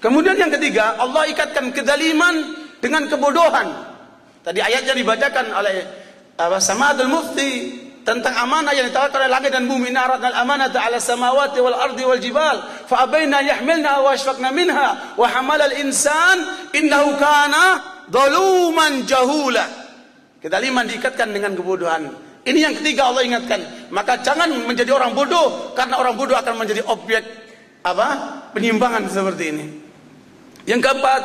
Kemudian yang ketiga, Allah ikatkan kezaliman dengan kebodohan. Tadi ayatnya dibacakan oleh Sama'atul Mufti tentang amanah yang ditawarkan oleh langit dan bumi. Inna aradna al-amanata 'ala samawati wal ardi wal jibal fa abaina yahmilna wa ashfaqna minha wa hamala al-insan innahu kana zaluman jahula. Kezaliman diikatkan dengan kebodohan. Ini yang ketiga Allah ingatkan. Maka jangan menjadi orang bodoh, karena orang bodoh akan menjadi objek penyimpangan seperti ini. Yang keempat,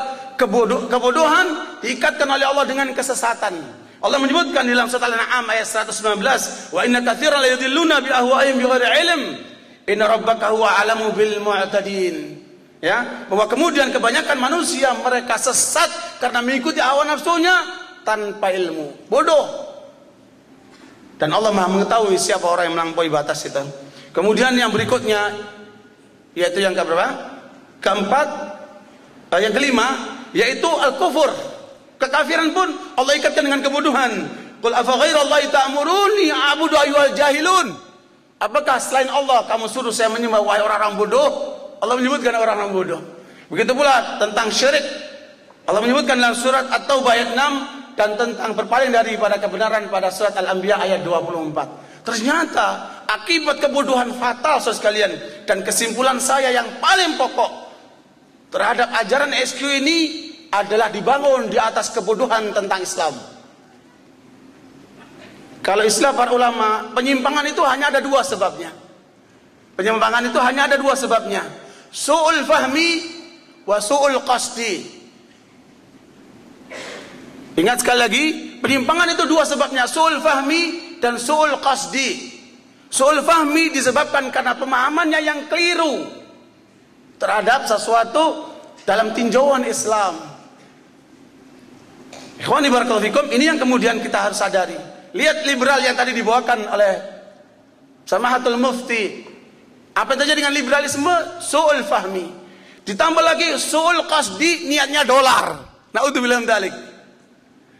kebodohan diikatkan oleh Allah dengan kesesatan. Allah menyebutkan di dalam surat Al-An'am ayat 119, wa inna katsiran la yudilluna bi ahwa'ihim bighairi ilm inna rabbaka huwa a'lamu bil mu'tadin. Ya, bahwa kemudian kebanyakan manusia mereka sesat karena mengikuti hawa nafsunya tanpa ilmu, bodoh. Dan Allah Maha mengetahui siapa orang yang melampaui batas itu. Kemudian yang berikutnya, yaitu yang keberapa? Keempat, yang kelima, yaitu al-kufur. Kekafiran pun Allah ikatkan dengan kebodohan. Qul afa ghairallahi ta'muruni a'budu ayyuhal jahilun. Apakah selain Allah kamu suruh saya menyembah wahai orang-orang bodoh? Allah menyebutkan orang-orang bodoh. Begitu pula tentang syirik. Allah menyebutkan dalam surat At-Taubah ayat 6 dan tentang berpaling daripada kebenaran pada surat Al-Anbiya ayat 24. Ternyata akibat kebodohan fatal saudara sekalian, dan kesimpulan saya yang paling pokok terhadap ajaran SQ ini adalah dibangun di atas kebodohan tentang Islam. Kalau istilah para ulama, penyimpangan itu hanya ada dua sebabnya. Penyimpangan itu hanya ada dua sebabnya. Su'ul fahmi wa su'ul qasdi. Ingat sekali lagi, penyimpangan itu dua sebabnya, su'ul fahmi dan su'ul qasdi. Su'ul fahmi disebabkan karena pemahamannya yang keliru terhadap sesuatu dalam tinjauan Islam. Ikhwani barakallahu fikum, ini yang kemudian kita harus sadari. Lihat liberal yang tadi dibawakan oleh Samahatul Mufti. Apa yang terjadi dengan liberalisme? Su'ul fahmi. Ditambah lagi su'ul qasdi, niatnya dolar. Na'udzubillah min dzalik.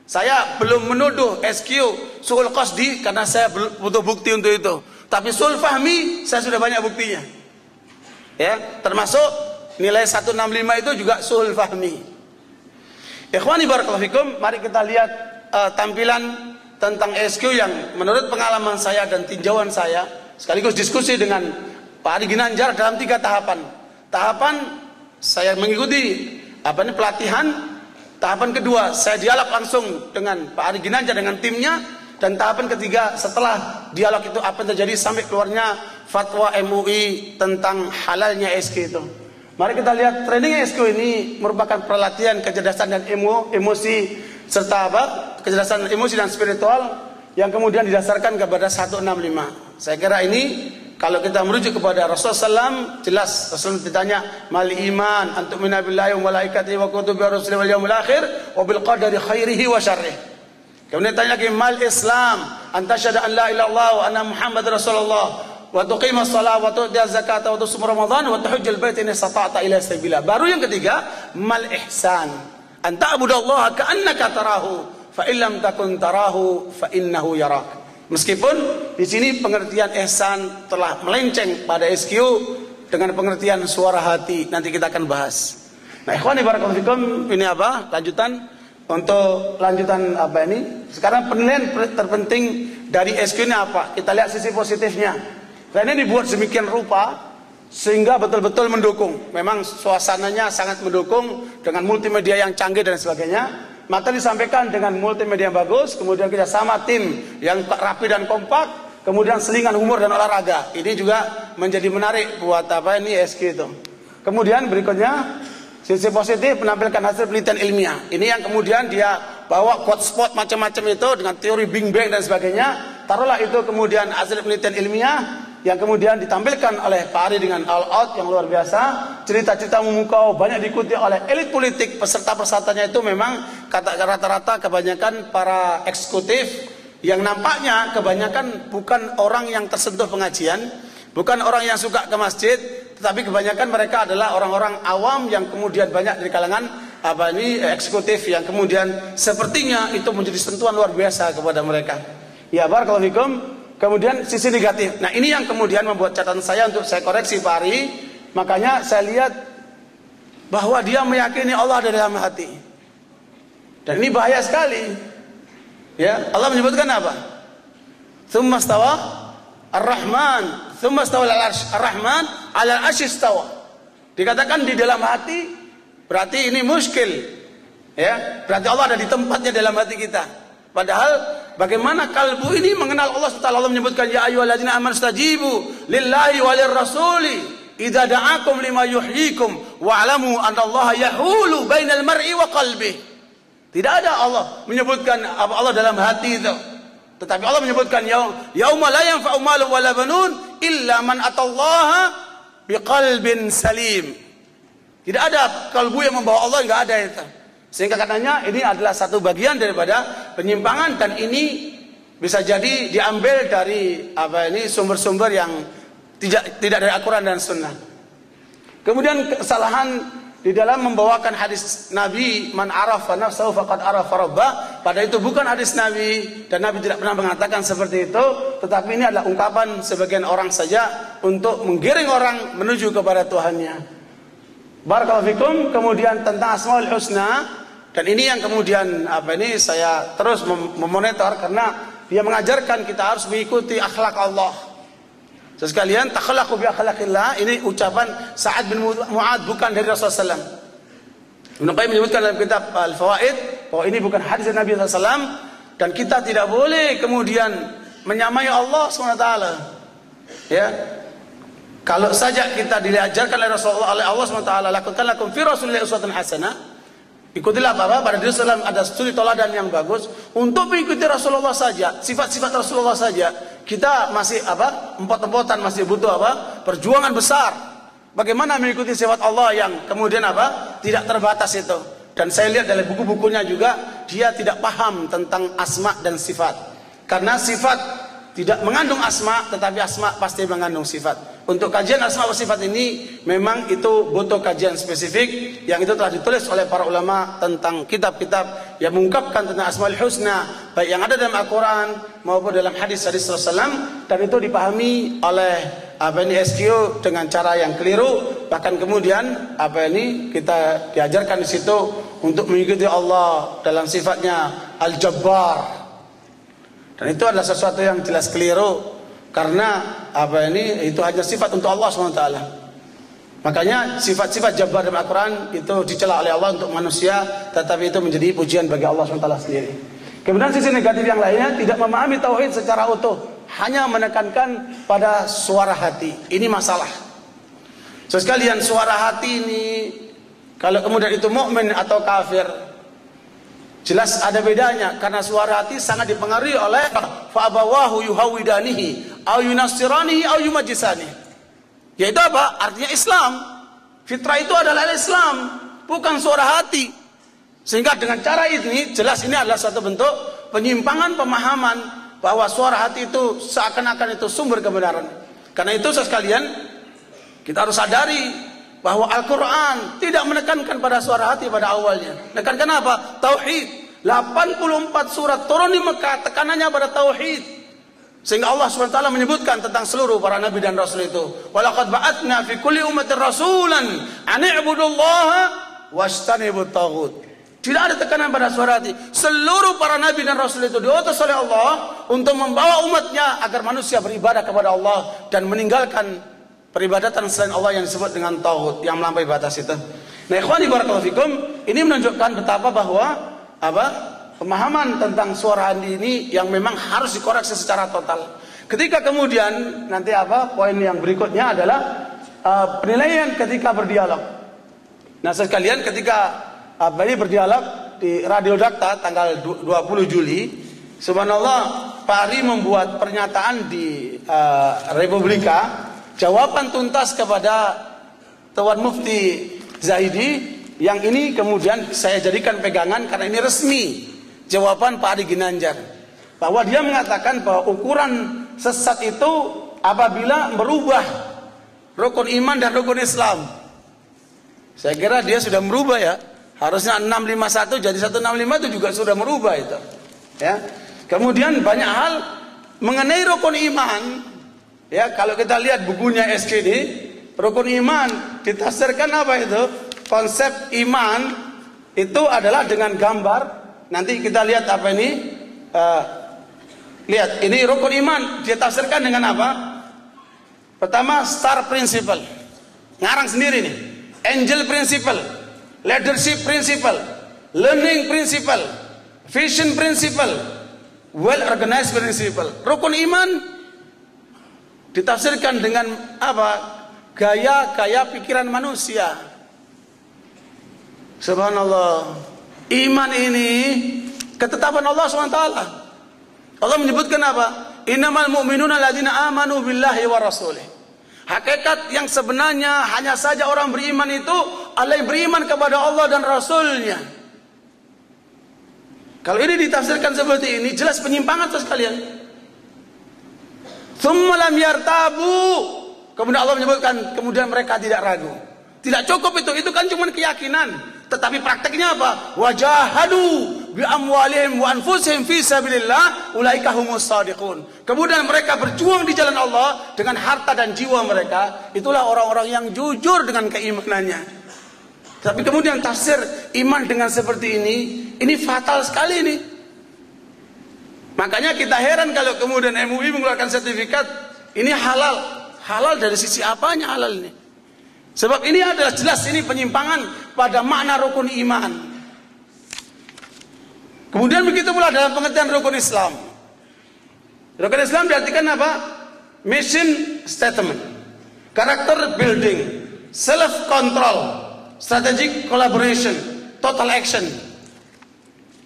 Saya belum menuduh SQ su'ul qasdi karena saya butuh bukti untuk itu. Tapi su'ul fahmi saya sudah banyak buktinya. Ya, termasuk nilai 165 itu juga su'ul fahmi. Ikhwani barakallahu fikum, mari kita lihat tampilan tentang SQ yang menurut pengalaman saya dan tinjauan saya sekaligus diskusi dengan Pak Ari Ginanjar dalam 3 tahapan. Tahapan saya mengikuti pelatihan. Tahapan kedua, saya dialog langsung dengan Pak Ari Ginanjar dengan timnya. Dan tahapan ketiga, setelah dialog itu apa yang terjadi sampai keluarnya fatwa MUI tentang halalnya SQ itu. Mari kita lihat training SQ ini merupakan pelatihan kecerdasan dan emosi serta kecerdasan emosi dan spiritual yang kemudian didasarkan kepada 165. Saya kira ini kalau kita merujuk kepada Rasulullah SAW, jelas Rasul ditanya mal iman antum mina billahi wa malaikatihi wa kutubihi wa rusulihi wal yawmil akhir wa bil qadari khairihi wa syarrih. Kemudian ditanya lagi mal Islam anta syahada an la ilaha illallah wa anna Muhammad Rasulullah wa tuqimas shalah wa tu'tiz zakata wa tusum Ramadan wa tahujjal bait in istata'ta ila sabila. Baru yang ketiga mal ihsan anta abudallaha ka'annaka tarahu fa illam takun tarahu fa innahu yarak. Meskipun di sini pengertian ihsan telah melenceng pada SQ dengan pengertian suara hati, nanti kita akan bahas. Nah, ikhwani barakallahu fikum, ini lanjutan untuk lanjutan ini. Sekarang penilaian terpenting dari SQ ini apa? Kita lihat sisi positifnya. Karena ini dibuat sedemikian rupa sehingga betul-betul mendukung. Memang suasananya sangat mendukung dengan multimedia yang canggih dan sebagainya. Maka disampaikan dengan multimedia yang bagus, kemudian kita sama tim yang rapi dan kompak, kemudian selingan humor dan olahraga. Ini juga menjadi menarik buat SQ itu. Kemudian berikutnya sisi positif menampilkan hasil penelitian ilmiah. Ini yang kemudian dia bawa quote spot macam-macam itu dengan teori Big Bang dan sebagainya. Taruhlah itu kemudian hasil penelitian ilmiah yang kemudian ditampilkan oleh Pak Ari dengan all out yang luar biasa. Cerita-cerita memukau banyak diikuti oleh elit politik. Peserta-pesertanya itu memang rata-rata kebanyakan para eksekutif yang nampaknya kebanyakan bukan orang yang tersentuh pengajian, bukan orang yang suka ke masjid, tetapi kebanyakan mereka adalah orang-orang awam yang kemudian banyak dari kalangan eksekutif yang kemudian sepertinya itu menjadi sentuhan luar biasa kepada mereka. Ya barakallahu fikum. Kemudian sisi negatif. Nah, ini yang kemudian membuat catatan saya untuk saya koreksi Pak Ari. Makanya saya lihat bahwa dia meyakini Allah ada dalam hati. Dan ini bahaya sekali. Ya, Allah menyebutkan apa? Tsumma stawa Ar-Rahman, tsumma stawa al-'arsy. Ar-Rahman 'ala al-'arsy istawa. Dikatakan di dalam hati, berarti ini muskil. Ya, berarti Allah ada di tempatnya dalam hati kita. Padahal bagaimana kalbu ini mengenal Allah SWT. Allah menyebutkan ya ayyuhalladzina amanu stajibu lillahi walir rasuli idza da'akum lima yuhyikum wa'lamu annallaha yahulu bainal mar'i wa qalbi. Tidak ada Allah menyebutkan Allah dalam hati itu. Tetapi Allah menyebutkan yauma la yanfa'u malun wala banun illa man atallaha biqalbin salim. Tidak ada kalbu yang membawa Allah, enggak ada itu. Sehingga katanya ini adalah satu bagian daripada penyimpangan, dan ini bisa jadi diambil dari sumber-sumber yang tidak dari Al-Quran dan Sunnah. Kemudian kesalahan di dalam membawakan hadis Nabi, man arafa nafsahu faqad arafa rabbah. Pada itu bukan hadis Nabi, dan Nabi tidak pernah mengatakan seperti itu. Tetapi ini adalah ungkapan sebagian orang saja untuk menggiring orang menuju kepada Tuhannya. Barakallahu fikum. Kemudian tentang Asmaul Husna, dan ini yang kemudian saya terus memonitor, karena dia mengajarkan kita harus mengikuti akhlak Allah. Sekalian, takhlaqu bi akhlaqillah, ini ucapan Sa'ad bin Mu'adz, bukan dari Rasulullah SAW. Ibnu Qayyim menyebutkan dalam kitab Al-Fawaid bahwa ini bukan hadis dari Nabi SAW, dan kita tidak boleh kemudian menyamai Allah SWT. Ya, kalau saja kita diajarkan oleh Rasulullah, oleh Allah SWT, lakukan lakum fi Rasulillahi uswatun hasanah, ikutilah pada diri Rasulullah ada suri teladan yang bagus. Untuk mengikuti Rasulullah saja, sifat-sifat Rasulullah saja, kita masih empot-empotan, masih butuh perjuangan besar. Bagaimana mengikuti sifat Allah yang kemudian tidak terbatas itu. Dan saya lihat dari buku-bukunya juga, dia tidak paham tentang asma dan sifat. Karena sifat tidak mengandung asma, tetapi asma pasti mengandung sifat. Untuk kajian asma wa sifat ini memang itu butuh kajian spesifik, yang itu telah ditulis oleh para ulama tentang kitab-kitab yang mengungkapkan tentang Asmaul Husna, baik yang ada dalam Al-Quran maupun dalam hadis-hadis Rasulullah. Dan itu dipahami oleh SQ dengan cara yang keliru. Bahkan kemudian kita diajarkan di situ untuk mengikuti Allah dalam sifatnya Al-Jabbar. Dan itu adalah sesuatu yang jelas keliru, karena itu hanya sifat untuk Allah SWT. Makanya sifat-sifat Jabbar dalam Al-Quran itu dicela oleh Allah untuk manusia, tetapi itu menjadi pujian bagi Allah SWT sendiri. Kemudian sisi negatif yang lainnya, tidak memahami tauhid secara utuh, hanya menekankan pada suara hati. Ini masalah. So sekalian, suara hati ini kalau kemudian itu mukmin atau kafir, jelas ada bedanya, karena suara hati sangat dipengaruhi oleh fa'abawahu yuhawidanihi au yunasiranihi au yumajisanihi. Yaitu artinya Islam. Fitrah itu adalah Islam, bukan suara hati. Sehingga dengan cara ini jelas ini adalah suatu bentuk penyimpangan pemahaman bahwa suara hati itu seakan-akan itu sumber kebenaran. Karena itu sekalian, kita harus sadari bahwa Al-Quran tidak menekankan pada suara hati pada awalnya. Menekankan apa? Tauhid. 84 surat turun di Mekah, tekanannya pada tauhid. Sehingga Allah SWT menyebutkan tentang seluruh para nabi dan rasul itu. Walaqad ba'atna fi kulli ummatin rasulan an i'budullaha wajtanibut taghut. Tidak ada tekanan pada suara hati. Seluruh para nabi dan rasul itu diutus oleh Allah untuk membawa umatnya agar manusia beribadah kepada Allah dan meninggalkan peribadatan selain Allah yang disebut dengan taghut, yang melampaui batas itu. Nah, ikhwani barakallahu fikum, ini menunjukkan betapa bahwa pemahaman tentang suara hati ini yang memang harus dikoreksi secara total. Ketika kemudian nanti poin yang berikutnya adalah penilaian ketika berdialog. Nah, sekalian, ketika ini berdialog di Radio Dakta tanggal 20 Juli, subhanallah, Pak Ari membuat pernyataan di Republika, jawaban tuntas kepada Tuan Mufti Zaidi, yang ini kemudian saya jadikan pegangan karena ini resmi jawaban Pak Ari Ginanjar, bahwa dia mengatakan bahwa ukuran sesat itu apabila merubah rukun iman dan rukun Islam. Saya kira dia sudah merubah ya. Harusnya 651 jadi 165 itu juga sudah merubah itu. Ya. Kemudian banyak hal mengenai rukun iman. Ya, kalau kita lihat bukunya SKD, rukun iman ditafsirkan apa itu? konsep iman itu adalah dengan gambar. Nanti kita lihat apa ini. Lihat, ini rukun iman dia tafsirkan dengan apa? Pertama, star principle. Ngarang sendiri nih. Angel principle, leadership principle, learning principle, vision principle, well organized principle. Rukun iman ditafsirkan dengan apa? Gaya-gaya pikiran manusia. Subhanallah. Iman ini ketetapan Allah SWT. Allah menyebutkan apa? Innamal mu'minuna alladzina amanu billahi wa rasulih. Hakikat yang sebenarnya hanya saja orang beriman itu adalah yang beriman kepada Allah dan Rasulnya. Kalau ini ditafsirkan seperti ini, jelas penyimpangan sekalian. Tsumma lam yartabu. Kemudian Allah menyebutkan, kemudian mereka tidak ragu. Tidak cukup itu kan cuma keyakinan. Tetapi prakteknya apa? Wajahadu bi amwalihim wa anfusihim fi sabilillah ulaika humus shadiqun. Kemudian mereka berjuang di jalan Allah dengan harta dan jiwa mereka. Itulah orang-orang yang jujur dengan keimanannya. Tapi kemudian tafsir iman dengan seperti ini fatal sekali ini. Makanya kita heran kalau kemudian MUI mengeluarkan sertifikat ini halal. Halal dari sisi apanya halal ini? Sebab ini adalah jelas ini penyimpangan pada makna rukun iman. Kemudian begitu pula dalam pengertian rukun Islam. Rukun Islam diartikan apa? Mission statement, character building, self control, strategic collaboration, total action.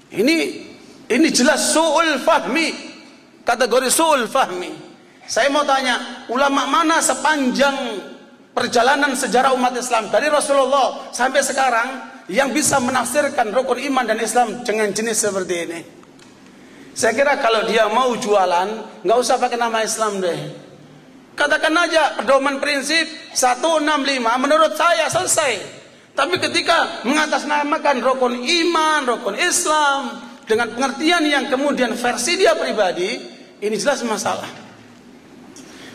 Ini jelas su'ul fahmi, kategori su'ul fahmi. Saya mau tanya, ulama mana sepanjang perjalanan sejarah umat Islam dari Rasulullah sampai sekarang yang bisa menafsirkan rukun iman dan Islam dengan jenis seperti ini? Saya kira kalau dia mau jualan, nggak usah pakai nama Islam deh. Katakan aja pedoman prinsip 165 menurut saya selesai. Tapi ketika mengatasnamakan rukun iman, rukun Islam dengan pengertian yang kemudian versi dia pribadi, ini jelas masalah.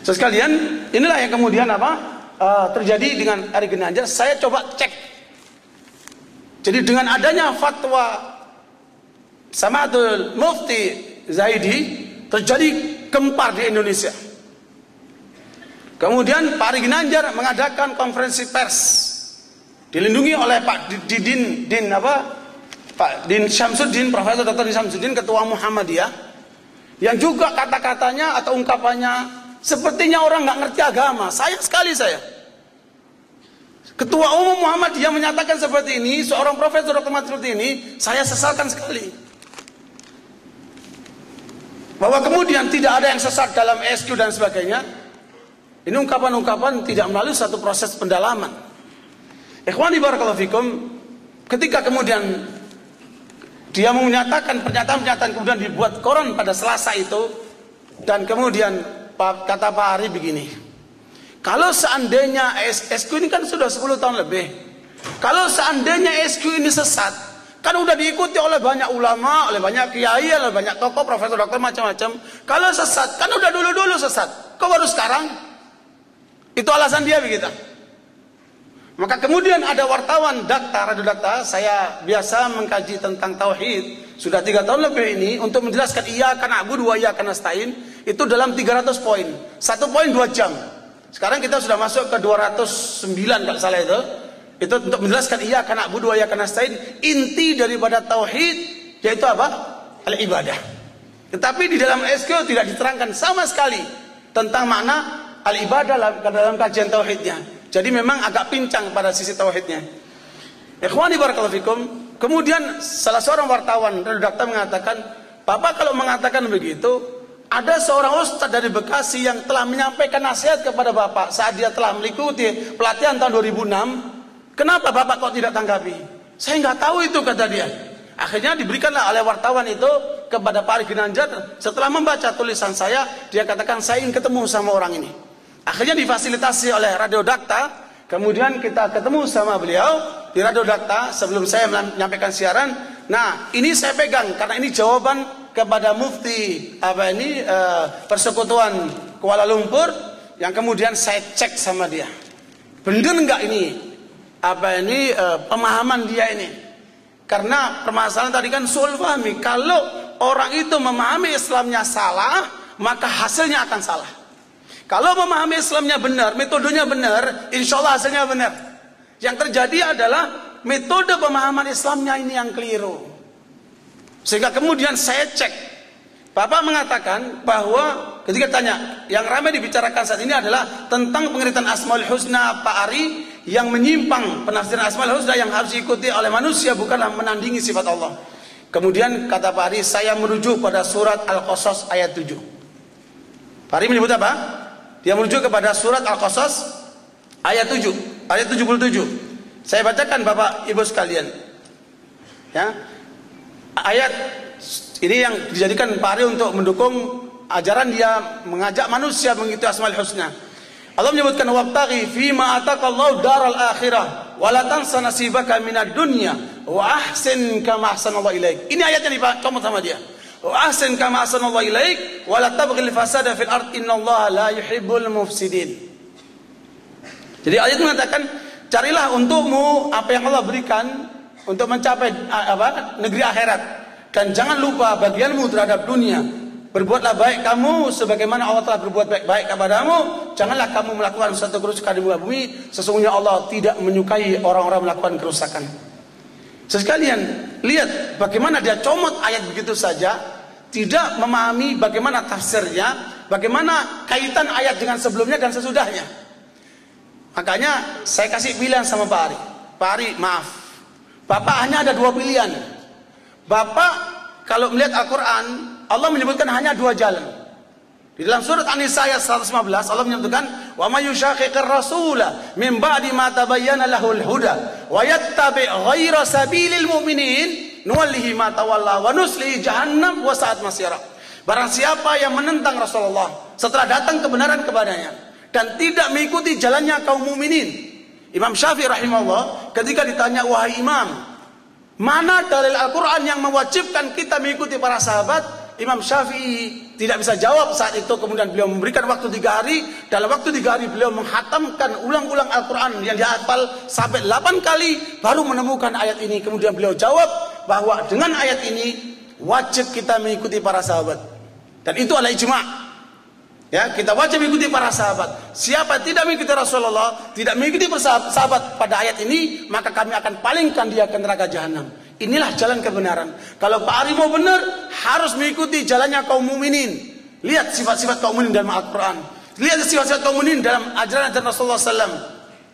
So, sekalian, inilah yang kemudian apa? Terjadi dengan Ari Ginanjar. Saya coba cek. Jadi dengan adanya fatwa Sama'atul Mufti Zaidi, terjadi gempar di Indonesia. Kemudian Pak Ari Ginanjar mengadakan konferensi pers, dilindungi oleh Pak Din Syamsuddin, Profesor Dr. Din Syamsuddin, Ketua Muhammadiyah, yang juga kata-katanya atau ungkapannya sepertinya orang nggak ngerti agama. Sayang sekali saya. Ketua Umum Muhammadiyah menyatakan seperti ini, seorang profesor doktor seperti ini, saya sesalkan sekali. Bahwa kemudian tidak ada yang sesat dalam SQ dan sebagainya. Ini ungkapan-ungkapan tidak melalui satu proses pendalaman. Ikhwani barakallahu fikum, ketika kemudian dia menyatakan pernyataan-pernyataan kemudian dibuat koran pada Selasa itu, dan kemudian kata Pak Ari begini, kalau seandainya SQ ini kan sudah 10 tahun lebih, kalau seandainya SQ ini sesat, kan udah diikuti oleh banyak ulama, oleh banyak kiai, oleh banyak tokoh, profesor, dokter, macam-macam. Kalau sesat, kan udah dulu-dulu sesat, kok baru sekarang? Itu alasan dia begitu. Maka kemudian ada wartawan Dakta, Radio Dakta, saya biasa mengkaji tentang tauhid sudah 3 tahun lebih ini, untuk menjelaskan iyyaka na'budu wa iyyaka nasta'in itu dalam 300 poin. 1 poin 2 jam. Sekarang kita sudah masuk ke 209 kalau salah itu. Itu untuk menjelaskan iyyaka na'budu wa iyyaka nasta'in, inti daripada tauhid yaitu apa? Al-ibadah. Tetapi di dalam SQ tidak diterangkan sama sekali tentang makna al-ibadah dalam kajian tauhidnya. Jadi memang agak pincang pada sisi tauhidnya. Ikhwani barakallahu fikum. Kemudian salah seorang wartawan Radio Dakta mengatakan, Bapak kalau mengatakan begitu, ada seorang ustadz dari Bekasi yang telah menyampaikan nasihat kepada Bapak saat dia telah mengikuti pelatihan tahun 2006. Kenapa Bapak kok tidak tanggapi? Saya nggak tahu itu, kata dia. Akhirnya diberikanlah oleh wartawan itu kepada Pak Ari Ginanjar. Setelah membaca tulisan saya, dia katakan saya ingin ketemu sama orang ini. Akhirnya difasilitasi oleh Radio Dakta. Kemudian kita ketemu sama beliau di Radio Dakta sebelum saya menyampaikan siaran. Nah, ini saya pegang karena ini jawaban kepada Mufti Persekutuan Kuala Lumpur yang kemudian saya cek sama dia. Bener nggak ini pemahaman dia ini. Karena permasalahan tadi kan su'ul fahmi. Kalau orang itu memahami Islamnya salah, maka hasilnya akan salah. Kalau memahami Islamnya benar, metodenya benar, insya Allah hasilnya benar. Yang terjadi adalah metode pemahaman Islamnya ini yang keliru. Sehingga kemudian saya cek, Bapak mengatakan bahwa ketika tanya, yang ramai dibicarakan saat ini adalah tentang pengertian Asmaul Husna Pak Ari, yang menyimpang penafsiran Asmaul Husna yang harus diikuti oleh manusia bukanlah menandingi sifat Allah. Kemudian kata Pak Ari, saya merujuk pada surat Al-Qasas ayat 7. Pak Ari menyebut apa? Dia merujuk kepada surat Al-Qasas ayat 7, ayat 77. Saya bacakan Bapak Ibu sekalian. Ya. Ayat ini yang dijadikan Pak Ari untuk mendukung ajaran dia mengajak manusia mengikuti Asmaul Husna. Allah menyebutkan wabtaghi fima ataqallahu daral akhirah wa la tansa nasibaka minad dunya wa ahsin kama ahsanallahu ilaik. Ini ayatnya nih Pak, comot sama dia. Wa ahsin kama ahsanallahu ilaik wa la tabghil fasada fil ard innallaha la yuhibbul mufsidin. Jadi ayat mengatakan carilah untukmu apa yang Allah berikan untuk mencapai negeri akhirat, dan jangan lupa bagianmu terhadap dunia. Berbuatlah baik kamu sebagaimana Allah telah berbuat baik kepadamu. Janganlah kamu melakukan suatu kerusakan di muka bumi. Sesungguhnya Allah tidak menyukai orang-orang melakukan kerusakan. Sekalian, lihat bagaimana dia comot ayat begitu saja, tidak memahami bagaimana tafsirnya, bagaimana kaitan ayat dengan sebelumnya dan sesudahnya. Makanya saya kasih pilihan sama Pak Ari. Pak Ari, maaf, Bapak hanya ada dua pilihan. Bapak kalau melihat Al-Quran, Allah menyebutkan hanya dua jalan. Di dalam surat An-Nisa ayat 115 Allah menyebutkan wa may yushaqiqir rasula min ba'di ma tabayyana lahul huda wa yattabi' ghaira sabilil mu'minin nuwallihi ma tawalla wa nuslihi jahannam wa sa'at masira. Barang siapa yang menentang Rasulullah setelah datang kebenaran kepadanya dan tidak mengikuti jalannya kaum mukminin. Imam Syafi'i rahimahullah ketika ditanya, wahai imam, mana dalil Al-Quran yang mewajibkan kita mengikuti para sahabat? Imam Syafi'i tidak bisa jawab saat itu. Kemudian beliau memberikan waktu 3 hari. Dalam waktu 3 hari beliau menghatamkan ulang-ulang Al-Quran yang dihafal sampai 8 kali baru menemukan ayat ini. Kemudian beliau jawab bahwa dengan ayat ini wajib kita mengikuti para sahabat, dan itu adalah ijma'. Ya, kita wajib mengikuti para sahabat. Siapa tidak mengikuti Rasulullah, tidak mengikuti sahabat pada ayat ini, maka kami akan palingkan dia ke neraka jahanam. Inilah jalan kebenaran. Kalau Pak Ari mau benar, harus mengikuti jalannya kaum mukminin. Lihat sifat-sifat kaum mukminin dalam Al-Quran. Lihat sifat-sifat kaum mukminin dalam ajaran Rasulullah SAW.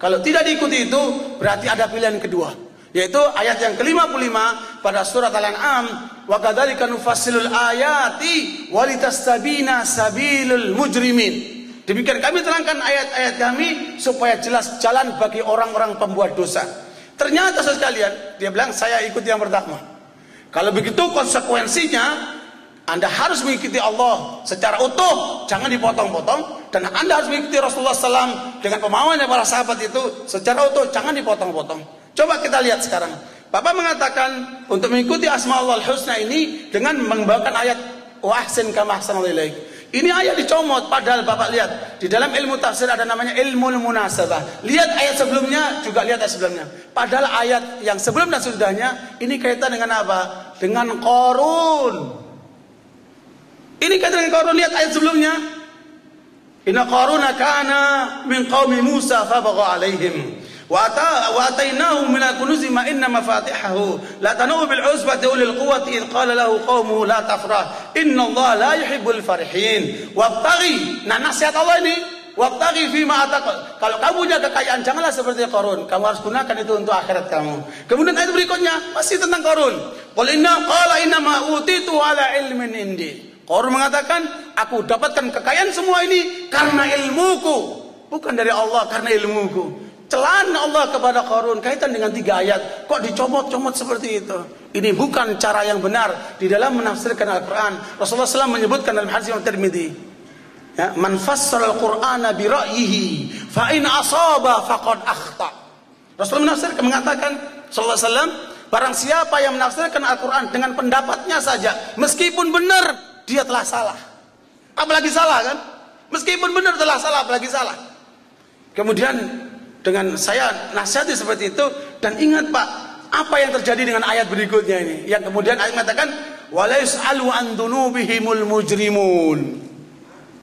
Kalau tidak diikuti itu, berarti ada pilihan kedua, yaitu ayat yang ke-55 pada surat Al-An'am, wa kadzalika nufassilul ayati walitastabina sabilul mujrimin. Demikian kami terangkan ayat-ayat kami supaya jelas jalan bagi orang-orang pembuat dosa. Ternyata sekalian, dia bilang saya ikuti yang pertama. Kalau begitu konsekuensinya Anda harus mengikuti Allah secara utuh, jangan dipotong-potong, dan Anda harus mengikuti Rasulullah SAW dengan pemahamannya para sahabat itu secara utuh, jangan dipotong-potong. Coba kita lihat sekarang. Bapak mengatakan untuk mengikuti Asmaul Husna ini dengan membawakan ayat wa ahsin kama ahsanallahu ilaik. Ini ayat dicomot, padahal Bapak lihat di dalam ilmu tafsir ada namanya ilmu munasabah. Lihat ayat sebelumnya, juga lihat ayat sebelumnya. Padahal ayat yang sebelum dan sesudahnya ini kaitan dengan apa? Dengan Qarun. Ini kaitan dengan Qarun. Lihat ayat sebelumnya. Inna Qaruna kana min qaumi Musa fabagha alaihim. Wa atainahu min al-kunuzi ma inna mafatihahu la tanu bil usbati ulil quwwati id qala lahu qaumuhu la tafrah inna Allah la yuhibbul farihin wabtaghi. Nah, nasihat Allah ini wabtaghi fima ataq. Kalau kamu punya kekayaan janganlah seperti Qarun, kamu harus gunakan itu untuk akhirat kamu. Kemudian ayat berikutnya masih tentang Qarun. Qul inna qala inna ma utitu ala ilmin indi. Qarun mengatakan, aku dapatkan kekayaan semua ini karena ilmuku, bukan dari Allah, karena ilmuku. Celaan Allah kepada Qarun kaitan dengan 3 ayat. Kok dicomot-comot seperti itu? Ini bukan cara yang benar di dalam menafsirkan Al-Quran. Rasulullah SAW menyebutkan dalam hadis Imam Tirmidzi, ya, man fassara al-Qur'ana bi ra'yihi fa in asaba faqad akhta. Rasulullah menafsirkan mengatakan sallallahu alaihi wasallam, barang siapa yang menafsirkan Al-Quran dengan pendapatnya saja, meskipun benar dia telah salah. Apalagi salah kan? Meskipun benar telah salah, apalagi salah. Kemudian dengan saya nasihati seperti itu. Dan ingat Pak, apa yang terjadi dengan ayat berikutnya ini, yang kemudian ayat mengatakan wala yus'alu an dzunubihimul mujrimun.